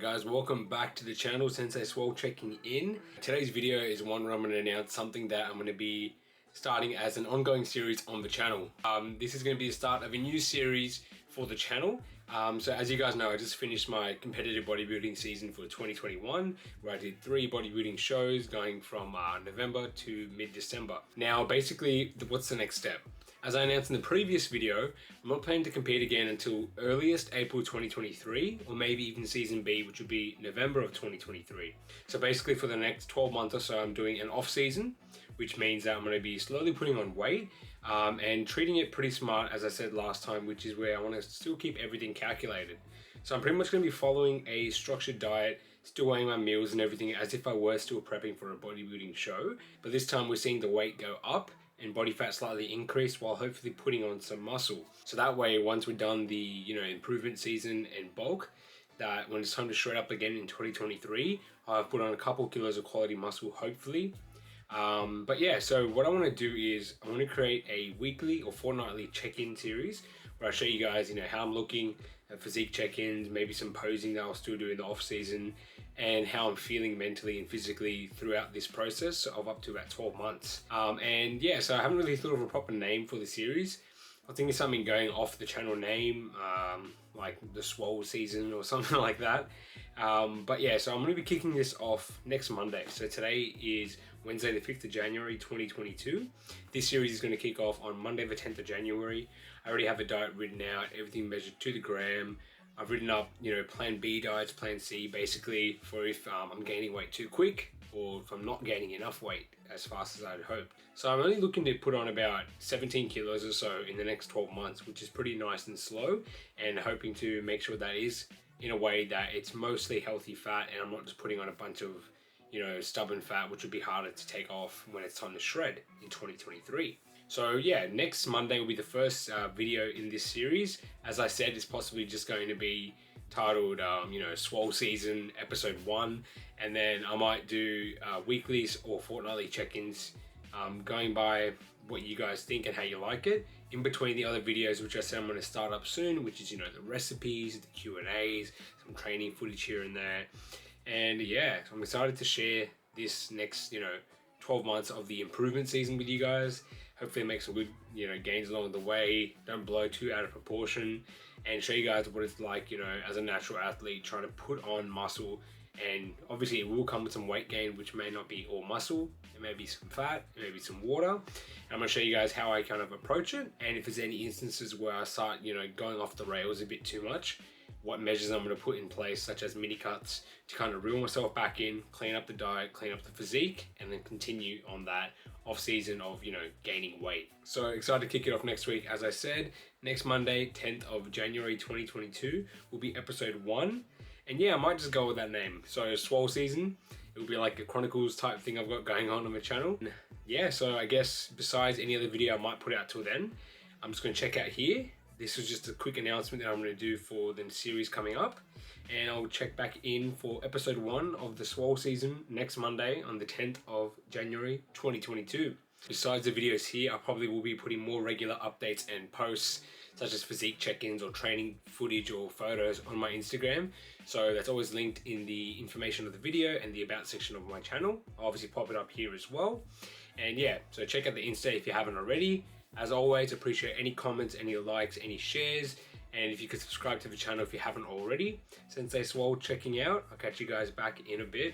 guys, welcome back to the channel. Sensei Swole checking in. Today's video is one where I'm going to announce something that I'm going to be starting as an ongoing series on the channel. This is going to be the start of a new series for the channel. So as you guys know, I just finished my competitive bodybuilding season for 2021, where I did 3 bodybuilding shows going from November to mid-December. Now, basically, what's the next step? As I announced in the previous video, I'm not planning to compete again until earliest April 2023, or maybe even season B, which would be November of 2023. So basically for the next 12 months or so, I'm doing an off season, which means that I'm going to be slowly putting on weight and treating it pretty smart, as I said last time, which is where I want to still keep everything calculated. So I'm pretty much going to be following a structured diet, still weighing my meals and everything as if I were still prepping for a bodybuilding show. But this time we're seeing the weight go up and body fat slightly increase while hopefully putting on some muscle. So that way, once we're done the improvement season and bulk, that when it's time to shred up again in 2023, I've put on a couple kilos of quality muscle, hopefully. But yeah, so what I want to do is I want to create a weekly or fortnightly check-in series where I show you guys, how I'm looking at physique check-ins, maybe some posing that I'll still do in the off season, and how I'm feeling mentally and physically throughout this process of up to about 12 months. And yeah, so I haven't really thought of a proper name for the series. I think it's something going off the channel name, like the Swole season or something like that. But yeah, so I'm going to be kicking this off next Monday. So today is Wednesday the 5th of January 2022. This series is going to kick off on Monday the 10th of January. I already have a diet written out, everything measured to the gram. I've written up, plan B diets, plan C, basically for if I'm gaining weight too quick or if I'm not gaining enough weight as fast as I'd hoped. So I'm only looking to put on about 17 kilos or so in the next 12 months, which is pretty nice and slow, and hoping to make sure that is in a way that it's mostly healthy fat and I'm not just putting on a bunch of, stubborn fat, which would be harder to take off when it's time to shred in 2023. So yeah, next Monday will be the first video in this series. As I said, it's possibly just going to be titled, Swole Season Episode 1. And then I might do weeklies or fortnightly check-ins, going by what you guys think and how you like it. In between the other videos, which I said I'm going to start up soon, which is, the recipes, the Q&As, some training footage here and there. And yeah, I'm excited to share this next, 12 months of the improvement season with you guys. Hopefully make some good, gains along the way. Don't blow too out of proportion, and show you guys what it's like, as a natural athlete trying to put on muscle. And obviously it will come with some weight gain, which may not be all muscle. It may be some fat, it may be some water. And I'm gonna show you guys how I kind of approach it. And if there's any instances where I start, going off the rails a bit too much, what measures I'm going to put in place, such as mini cuts, to kind of reel myself back in, clean up the diet, clean up the physique, and then continue on that off season of, gaining weight. So excited to kick it off next week. As I said, next Monday, 10th of January 2022 will be episode 1. And yeah, I might just go with that name. So Swole Season, it will be like a Chronicles type thing I've got going on the channel. Yeah, so I guess besides any other video I might put out till then, I'm just going to check out here. This was just a quick announcement that I'm going to do for the series coming up, and I'll check back in for episode 1 of the Swole Season next Monday on the 10th of January 2022. Besides the videos here, I probably will be putting more regular updates and posts such as physique check-ins or training footage or photos on my Instagram. So that's always linked in the information of the video and the about section of my channel. I'll obviously pop it up here as well. And yeah, so check out the Insta if you haven't already. As always, appreciate any comments, any likes, any shares, and if you could subscribe to the channel if you haven't already. Sensei Swole checking out. I'll catch you guys back in a bit.